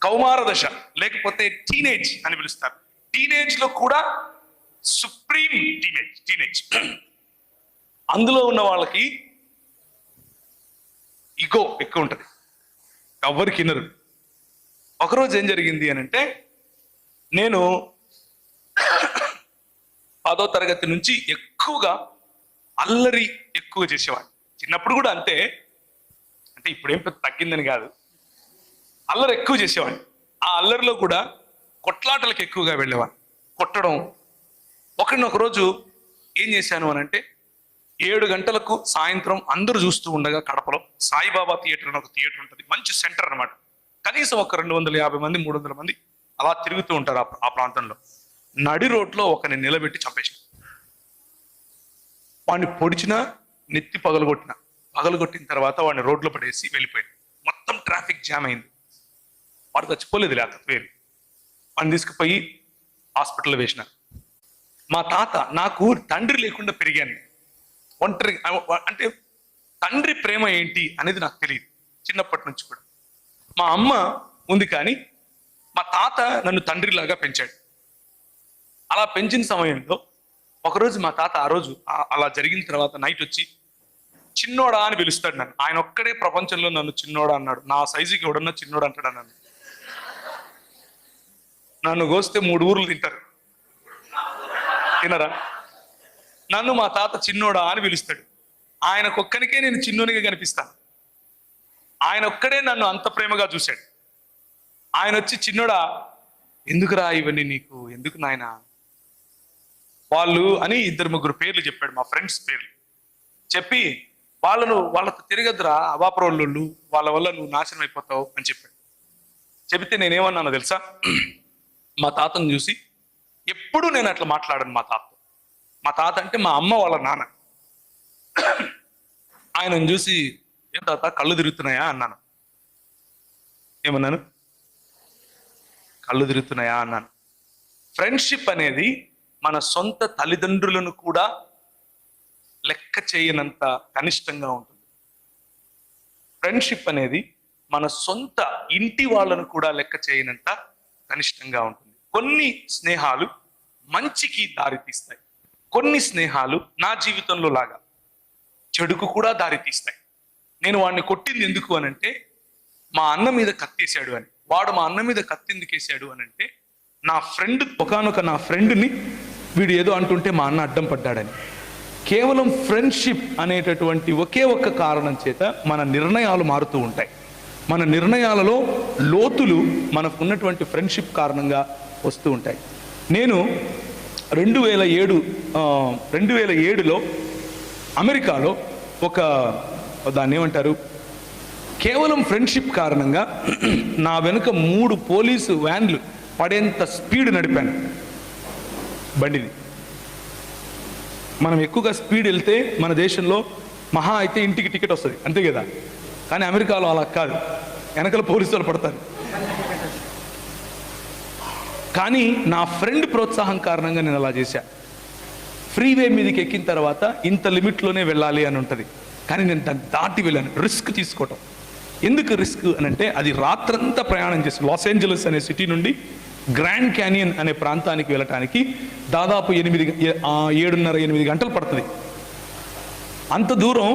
కౌమార దశ లేకపోతే టీనేజ్ అని పిలుస్తారు. టీనేజ్ లో కూడా సుప్రీం టీనేజ్ అందులో ఉన్న వాళ్ళకి ఇగో ఎక్కువ ఉంటుంది, ఎవరికి వినరు. ఒకరోజు ఏం జరిగింది అని అంటే, నేను 10వ తరగతి నుంచి ఎక్కువగా అల్లరి ఎక్కువ చేసేవాడిని. చిన్నప్పుడు కూడా అంతే, అంటే ఇప్పుడేం పెద్ద తగ్గిందని కాదు, అల్లరి ఎక్కువ చేసేవాడిని. ఆ అల్లరిలో కూడా కొట్లాటలకు ఎక్కువగా వెళ్ళేవాడిని, కొట్టడం. ఒకరోజు ఏం చేశాను అని అంటే, 7 గంటలకు సాయంత్రం అందరూ చూస్తూ ఉండగా కడపలో సాయిబాబా థియేటర్ అని ఒక థియేటర్ ఉంటుంది, మంచి సెంటర్ అనమాట. కనీసం ఒక 250 మంది 300 మంది అలా తిరుగుతూ ఉంటారు ఆ ప్రాంతంలో. నడి రోడ్లో ఒకరిని నిలబెట్టి చంపేసిన. వాడిని పొడిచిన, నెత్తి పగలగొట్టిన తర్వాత వాడిని రోడ్లో పడేసి వెళ్ళిపోయాడు. మొత్తం ట్రాఫిక్ జామ్ అయింది. వాడు చచ్చిపోలేదు, లేకపోతే వేరు. వాడిని తీసుకుపోయి హాస్పిటల్లో వేసిన. మా తాత, నాకు తండ్రి లేకుండా పెరిగాను, ఒంటరి. అంటే తండ్రి ప్రేమ ఏంటి అనేది నాకు తెలియదు చిన్నప్పటి నుంచి కూడా. మా అమ్మ ఉంది కానీ మా తాత నన్ను తండ్రిలాగా పెంచాడు. అలా పెంచిన సమయంలో ఒకరోజు మా తాత, ఆ రోజు అలా జరిగిన తర్వాత నైట్ వచ్చి చిన్నోడా అని పిలుస్తాడు నన్ను. ఆయన ఒక్కడే ప్రపంచంలో నన్ను చిన్నోడా అన్నాడు. నా సైజుకి ఎవడన్నా చిన్నోడా అంటాడా నన్ను? నన్ను కోస్తే 3 ఊర్లు తింటారు, తినరా? నన్ను మా తాత చిన్నోడా అని పిలుస్తాడు. ఆయనకొక్కనికే నేను చిన్నోనిగా కనిపిస్తాను. ఆయన ఒక్కడే నన్ను అంత ప్రేమగా చూశాడు. ఆయన వచ్చి, చిన్నోడా ఎందుకురా ఇవన్నీ నీకు, ఎందుకు నాయనా వాళ్ళు అని 2-3 పేర్లు చెప్పాడు, మా ఫ్రెండ్స్ పేర్లు చెప్పి, వాళ్ళతో తిరగద్దురా అవాప్రోళ్ళు, వాళ్ళ వల్ల నువ్వు నాశనం అయిపోతావు అని చెప్పాడు. చెబితే నేనేమన్నానో తెలుసా? మా తాతను చూసి, ఎప్పుడూ నేను అట్లా మాట్లాడాను మా తాతతో. మా తాత అంటే మా అమ్మ వాళ్ళ నాన్న. ఆయనను చూసి, ఏం తాత కళ్ళు తిరుగుతున్నాయా అన్నాను. ఏమన్నాను? కళ్ళు తిరుగుతున్నాయా అన్నాను. ఫ్రెండ్షిప్ అనేది మన సొంత తల్లిదండ్రులను కూడా లెక్క చేయనంత కనిష్టంగా ఉంటుంది. ఫ్రెండ్షిప్ అనేది మన సొంత ఇంటి వాళ్ళను కూడా లెక్క చేయనంత కనిష్టంగా ఉంటుంది. కొన్ని స్నేహాలు మంచికి దారితీస్తాయి, కొన్ని స్నేహాలు నా జీవితంలో లాగా చెడుకు కూడా దారితీస్తాయి. నేను వాడిని కొట్టింది ఎందుకు అనంటే, మా అన్న మీద కత్తేశాడు అని. వాడు మా అన్న మీద కత్తి ఎందుకు వేసాడు అనంటే, నా ఫ్రెండ్, ఒకనొక నా ఫ్రెండ్ని వీడు ఏదో అంటుంటే మా అన్న అడ్డం పడ్డాడని. కేవలం ఫ్రెండ్షిప్ అనేటటువంటి ఒకే ఒక్క కారణం చేత మన నిర్ణయాలు మారుతూ ఉంటాయి. మన నిర్ణయాలలో లోతులు మనకు ఉన్నటువంటి ఫ్రెండ్షిప్ కారణంగా వస్తూ ఉంటాయి. నేను 2007లో అమెరికాలో దాన్ని ఏమంటారు, కేవలం ఫ్రెండ్షిప్ కారణంగా నా వెనుక 3 పోలీసు వ్యాన్లు పడేంత స్పీడ్ నడిపాను బండిని. మనం ఎక్కువగా స్పీడ్ వెళ్తే మన దేశంలో మహా అయితే ఇంటికి టికెట్ వస్తుంది, అంతే కదా. కానీ అమెరికాలో అలా కాదు, వెనకల పోలీసులు పడతారు. కానీ నా ఫ్రెండ్ ప్రోత్సాహం కారణంగా నేను అలా చేశాను. ఫ్రీవే మీదకి ఎక్కిన తర్వాత ఇంత లిమిట్లోనే వెళ్ళాలి అని ఉంటుంది, కానీ నేను దాన్ని దాటి వెళ్ళాను. రిస్క్ తీసుకోవటం. ఎందుకు రిస్క్ అని అంటే, అది రాత్రంతా ప్రయాణం చేసి లాస్ ఏంజలస్ అనే సిటీ నుండి గ్రాండ్ క్యానియన్ అనే ప్రాంతానికి వెళ్ళటానికి దాదాపు 7:30-8 గంటలు పడుతుంది. అంత దూరం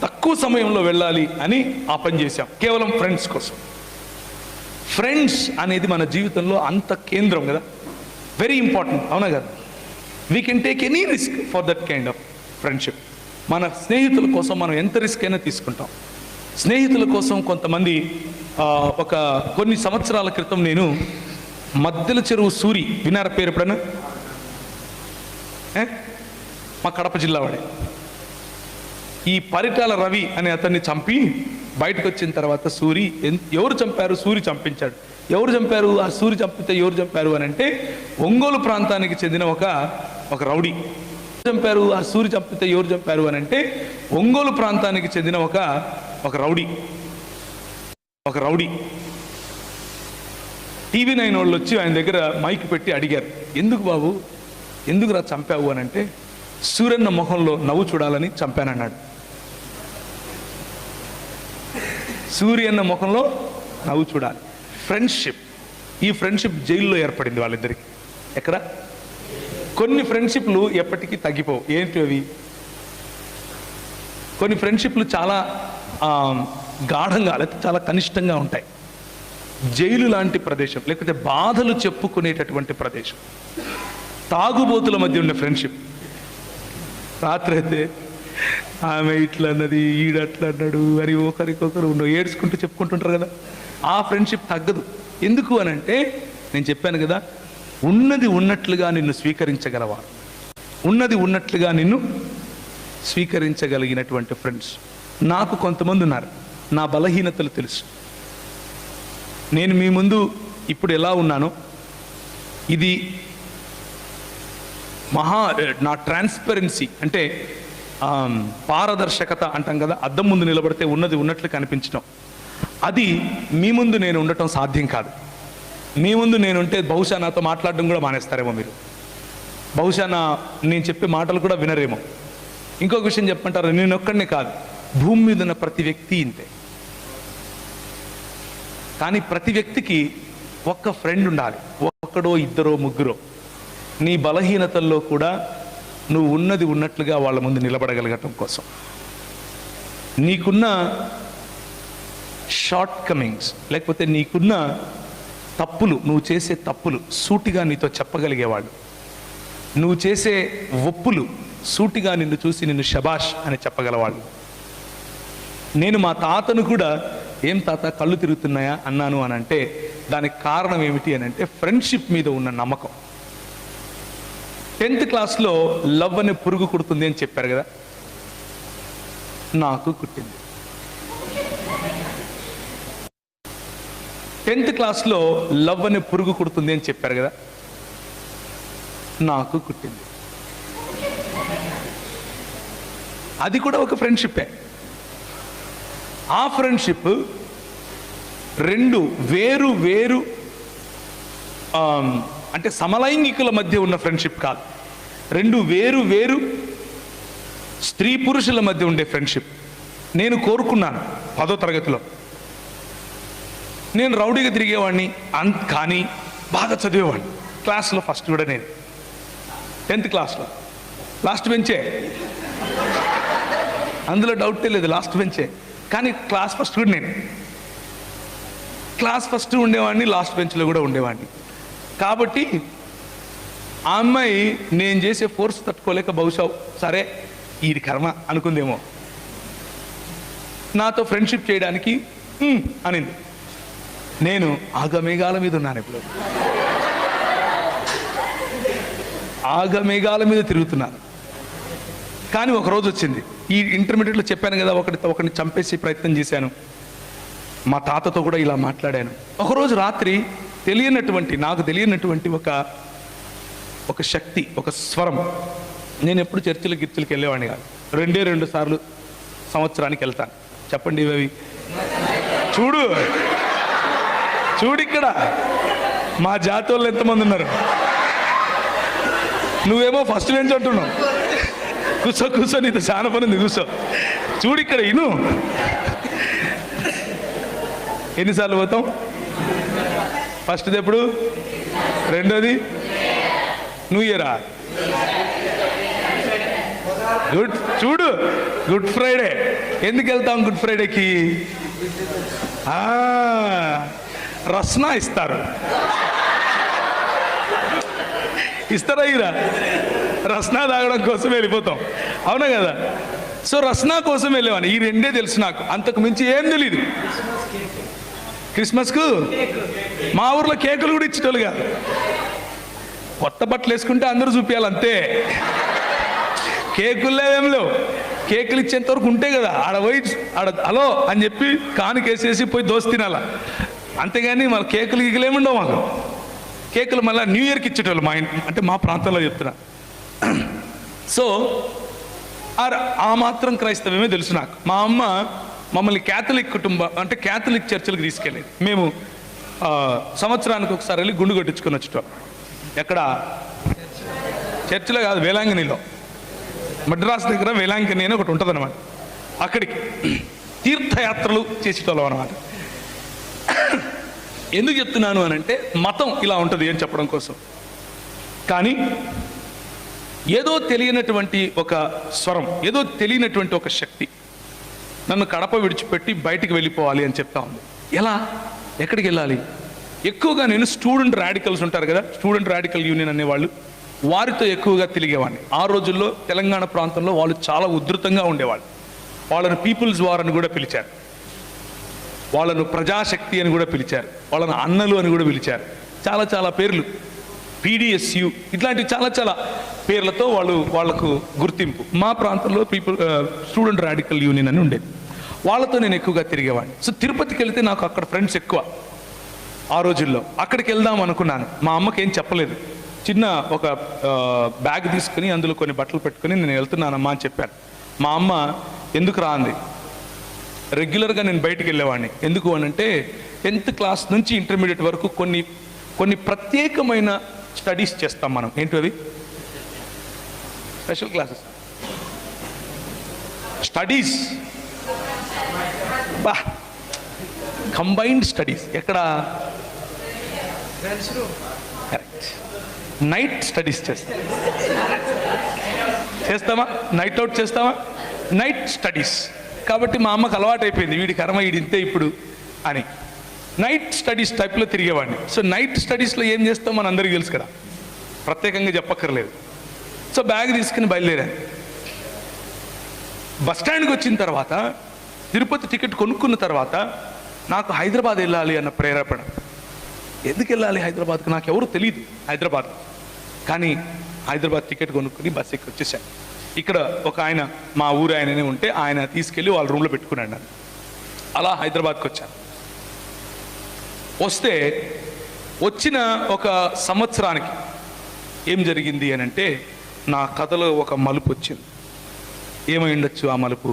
తక్కువ సమయంలో వెళ్ళాలి అని ఆ పని చేశాం, కేవలం ఫ్రెండ్స్ కోసం. ఫ్రెండ్స్ అనేది మన జీవితంలో అంత కేంద్రం కదా, వెరీ ఇంపార్టెంట్, అవునా కదా? We can take any risk for that kind of friendship. మన స్నేహితుల కోసం మనం ఎంత రిస్క్ అయినా తీసుకుంటాం. స్నేహితుల కోసం కొంతమంది, కొన్ని సంవత్సరాల క్రితం నేను మద్దెల చెరువు సూరి, వినారా పేరు ఎప్పుడన్నా? మా కడప జిల్లా వాడే. ఈ పరిటాల రవి అనే అతన్ని చంపి బయటకు వచ్చిన తర్వాత సూరి, ఎవరు చంపారు? సూరి చంపించాడు. ఎవరు చంపారు? ఆ సూరి చంపితే ఎవరు చంపారు అని అంటే, ఒంగోలు ప్రాంతానికి చెందిన ఒక రౌడీ చంపారు. ఆ సూరి చంపితే ఎవరు చంపారు అని అంటే, ఒంగోలు ప్రాంతానికి చెందిన ఒక రౌడీ. TV9 వాళ్ళు వచ్చి ఆయన దగ్గర మైక్ పెట్టి అడిగారు, ఎందుకు బాబు, ఎందుకు రా చంపావు అని అంటే, సూర్యన్న మొహంలో నవ్వు చూడాలని చంపానన్నాడు. సూర్యన్న ముఖంలో నవ్వు చూడాలి. ఫ్రెండ్షిప్ ఈ ఫ్రెండ్షిప్ జైల్లో ఏర్పడింది వాళ్ళిద్దరికి. ఎక్కడ? కొన్ని ఫ్రెండ్షిప్లు ఎప్పటికీ తగ్గిపోవు. ఏంటి అవి? కొన్ని ఫ్రెండ్షిప్లు చాలా గాఢంగా లేకపోతే చాలా కనిష్టంగా ఉంటాయి. జైలు లాంటి ప్రదేశం, లేకపోతే బాధలు చెప్పుకునేటటువంటి ప్రదేశం, తాగుబోతుల మధ్య ఉండే ఫ్రెండ్షిప్. రాత్రి అయితే ఆమె ఇట్లా అన్నది, ఈడు అట్లా అన్నాడు అని ఒకరికొకరు ఏడ్చుకుంటూ చెప్పుకుంటుంటారు కదా. ఆ ఫ్రెండ్షిప్ తగ్గదు. ఎందుకు అని అంటే, నేను చెప్పాను కదా, ఉన్నది ఉన్నట్లుగా నిన్ను స్వీకరించగలవా, ఉన్నది ఉన్నట్లుగా నిన్ను స్వీకరించగలిగినటువంటి ఫ్రెండ్స్. నాకు కొంతమంది ఉన్నారు, నా బలహీనతలు తెలుసు. నేను మీ ముందు ఇప్పుడు ఎలా ఉన్నానో, ఇది నా ట్రాన్స్పరెన్సీ అంటే పారదర్శకత అంటాం కదా, అద్దం ముందు నిలబడితే ఉన్నది ఉన్నట్లు కనిపించడం, అది మీ ముందు నేను ఉండటం సాధ్యం కాదు. మీ ముందు నేనుంటే బహుశా నాతో మాట్లాడడం కూడా మానేస్తారేమో మీరు, బహుశా నేను చెప్పే మాటలు కూడా వినరేమో. ఇంకొక విషయం చెప్పంటారు, నేను ఒక్కడినే కాదు, భూమి మీద ఉన్న ప్రతి వ్యక్తి ఇంతే. కానీ ప్రతి వ్యక్తికి ఒక్క ఫ్రెండ్ ఉండాలి, ఒక్కడో ఇద్దరో ముగ్గురో. నీ బలహీనతల్లో కూడా నువ్వు ఉన్నది ఉన్నట్లుగా వాళ్ళ ముందు నిలబడగలగటం కోసం, నీకున్న షార్ట్ కమింగ్స్ లేకపోతే నీకున్న తప్పులు, నువ్వు చేసే తప్పులు సూటిగా నీతో చెప్పగలిగేవాళ్ళు, నువ్వు చేసే ఒప్పులు సూటిగా నిన్ను చూసి నిన్ను శబాష్ అని చెప్పగలవాళ్ళు. నేను మా తాతను కూడా, ఏం తాత కళ్ళు తిరుగుతున్నాయా అన్నాను అని అంటే దానికి కారణం ఏమిటి అని అంటే ఫ్రెండ్షిప్ మీద ఉన్న నమ్మకం. 10th క్లాస్లో లవ్ అనే పురుగు కుడుతుంది అని చెప్పారు కదా, నాకు కుట్టింది. 10th క్లాస్లో లవ్ అనే పురుగు కుడుతుంది అని చెప్పారు కదా, నాకు కుట్టింది. అది కూడా ఒక ఫ్రెండ్షిప్పే. ఆ ఫ్రెండ్షిప్ రెండు వేరు వేరు అంటే సమలైంగికుల మధ్య ఉన్న ఫ్రెండ్షిప్ కాదు, రెండు వేరు వేరు స్త్రీ పురుషుల మధ్య ఉండే ఫ్రెండ్షిప్. నేను కోరుకున్నాను 10వ తరగతిలో, నేను రౌడీగా తిరిగేవాడిని కానీ బాగా చదివేవాడిని. క్లాస్లో ఫస్ట్ కూడా నేను 10th క్లాస్లో లాస్ట్ బెంచే, అందులో డౌటే లేదు, లాస్ట్ బెంచే. కానీ క్లాస్ ఫస్ట్ కూడా నేను, క్లాస్ ఫస్ట్ ఉండేవాడిని, లాస్ట్ బెంచ్లో కూడా ఉండేవాడిని. కాబట్టి ఆ అమ్మాయి నేను చేసే ఫోర్స్ తట్టుకోలేక బహుశా సరే ఇది కర్మ అనుకుందేమో, నాతో ఫ్రెండ్షిప్ చేయడానికి అనింది. నేను ఆగమేఘాల మీద ఉన్నాను, ఇప్పుడు ఆగమేఘాల మీద తిరుగుతున్నాను. కానీ ఒకరోజు వచ్చింది, ఈ ఇంటర్మీడియట్లో చెప్పాను కదా, ఒకరిని చంపేసి ప్రయత్నం చేశాను, మా తాతతో కూడా ఇలా మాట్లాడాను. ఒకరోజు రాత్రి నాకు తెలియనటువంటి ఒక శక్తి, ఒక స్వరం. నేను ఎప్పుడు చర్చిలకి వెళ్ళేవాడిని కాదు, 2 సార్లు సంవత్సరానికి వెళ్తాను. చెప్పండి ఇవి, చూడు ఇక్కడ మా జాతి వాళ్ళు ఎంతమంది ఉన్నారు. నువ్వేమో ఫస్ట్ బెంచ్ అంటున్నావు, కూర్చో నీతో చాలా పని ఉంది, కూర్చో. చూడు ఇక్కడ ఇను, ఎన్నిసార్లు పోతాం? ఫస్ట్ది ఎప్పుడు, రెండోది న్యూ ఇయరా, చూడు గుడ్ ఫ్రైడే. ఎందుకు వెళ్తాం గుడ్ ఫ్రైడేకి? రస్నా ఇస్తారు, ఇస్తారా? ఇరా రస్నా తాగడం కోసం వెళ్ళిపోతాం, అవునా కదా? సో రస్నా కోసం వెళ్ళేవాడిని. ఈ 2 తెలుసు నాకు, అంతకు మించి ఏం తెలీదు. క్రిస్మస్కు మా ఊర్లో కేకులు కూడా ఇచ్చేటోళ్ళు కాదు, కొత్త బట్టలు వేసుకుంటే అందరూ చూపించాలి అంతే. కేకులు ఏం లేవు, కేకులు ఇచ్చేంత వరకు ఉంటే కదా హలో అని చెప్పి కానుకేసేసి పోయి దోశ తినాల, అంతేగాని మళ్ళీ కేకులు గీకులేముండవు మాకు. కేకులు మళ్ళీ న్యూ ఇయర్కి ఇచ్చేటోళ్ళు మా అంటే మా ప్రాంతంలో చెప్తున్నా. సో ఆ మాత్రం క్రైస్తవమే తెలుసు నాకు. మా అమ్మ మమ్మల్ని క్యాథలిక్ కుటుంబం అంటే క్యాథలిక్ చర్చిలకు తీసుకెళ్ళేది. మేము సంవత్సరానికి ఒకసారి వెళ్ళి గుండు కొట్టించుకొని వచ్చేటోం. ఎక్కడ? చర్చిలో కాదు, వేలాంగణిలో, మద్రాసు దగ్గర వేలాంగణి అని ఒకటి ఉంటుంది అనమాట. అక్కడికి తీర్థయాత్రలు చేసేటోళ్ళం అనమాట. ఎందుకు చెప్తున్నాను అని అంటే మతం ఇలా ఉంటుంది అని చెప్పడం కోసం. కానీ ఏదో తెలియనటువంటి ఒక స్వరం, ఏదో తెలియనటువంటి ఒక శక్తి నన్ను కడప విడిచిపెట్టి బయటికి వెళ్ళిపోవాలి అని చెప్తా ఉంది. ఎలా, ఎక్కడికి వెళ్ళాలి? ఎక్కువగా నేను స్టూడెంట్ రాడికల్స్ ఉంటారు కదా, స్టూడెంట్ రాడికల్ యూనియన్ అనేవాళ్ళు, వారితో ఎక్కువగా తిరిగేవాడిని. ఆ రోజుల్లో తెలంగాణ ప్రాంతంలో వాళ్ళు చాలా ఉధృతంగా ఉండేవాళ్ళు. వాళ్ళను పీపుల్స్ వార్ అని కూడా పిలిచారు, వాళ్ళను ప్రజాశక్తి అని కూడా పిలిచారు, వాళ్ళను అన్నలు అని కూడా పిలిచారు. చాలా చాలా పేర్లు, PDSU ఇట్లాంటి చాలా చాలా పేర్లతో వాళ్ళకు గుర్తింపు. మా ప్రాంతంలో స్టూడెంట్ రాడికల్ యూనియన్ అని ఉండేది. వాళ్ళతో నేను ఎక్కువగా తిరిగేవాడిని. సో తిరుపతికి వెళ్తే నాకు అక్కడ ఫ్రెండ్స్ ఎక్కువ. ఆ రోజుల్లో అక్కడికి వెళ్దాం అనుకున్నాను. మా అమ్మకి ఏం చెప్పలేదు. చిన్న ఒక బ్యాగ్ తీసుకుని అందులో కొన్ని బట్టలు పెట్టుకుని నేను వెళ్తున్నానమ్మా అని చెప్పాను. మా అమ్మ ఎందుకు రా అంది. రెగ్యులర్గా నేను బయటికి వెళ్ళేవాడిని. ఎందుకు అనంటే 10th క్లాస్ నుంచి ఇంటర్మీడియట్ వరకు కొన్ని ప్రత్యేకమైన స్టడీస్ చేస్తాం మనం. ఏంటి అవి? Special classes, studies, combined studies. ఎక్కడ? కరెక్ట్. నైట్ స్టడీస్ చేస్తామా? నైట్ అవుట్ చేస్తామా? Night studies. కాబట్టి మా అమ్మకు అలవాటు అయిపోయింది, వీడి కర్మ వీడి ఇంతే ఇప్పుడు అని. నైట్ స్టడీస్ టైప్లో తిరిగేవాడిని. సో నైట్ స్టడీస్లో ఏం చేస్తాం మన అందరికీ తెలుసు కదా, ప్రత్యేకంగా చెప్పక్కర్లేదు. సో బ్యాగ్ తీసుకుని బయలుదేరాను. బస్ స్టాండ్కి వచ్చిన తర్వాత, తిరుపతి టికెట్ కొనుక్కున్న తర్వాత నాకు హైదరాబాద్ వెళ్ళాలి అన్న ప్రేరేపణ. ఎందుకు వెళ్ళాలి హైదరాబాద్కు? నాకు ఎవరు తెలియదు హైదరాబాద్. కానీ హైదరాబాద్ టికెట్ కొనుక్కుని బస్ ఎక్కి వచ్చేసాను. ఇక్కడ ఒక ఆయన, మా ఊరు ఆయననే ఉంటే, ఆయన తీసుకెళ్ళి వాళ్ళ రూమ్లో పెట్టుకున్నాడు నన్ను. అలా హైదరాబాద్కి వచ్చాను. వస్తే వచ్చిన ఒక సంవత్సరానికి ఏం జరిగింది అని అంటే, నా కథలో ఒక మలుపు వచ్చింది. ఏమై ఉండొచ్చు ఆ మలుపు?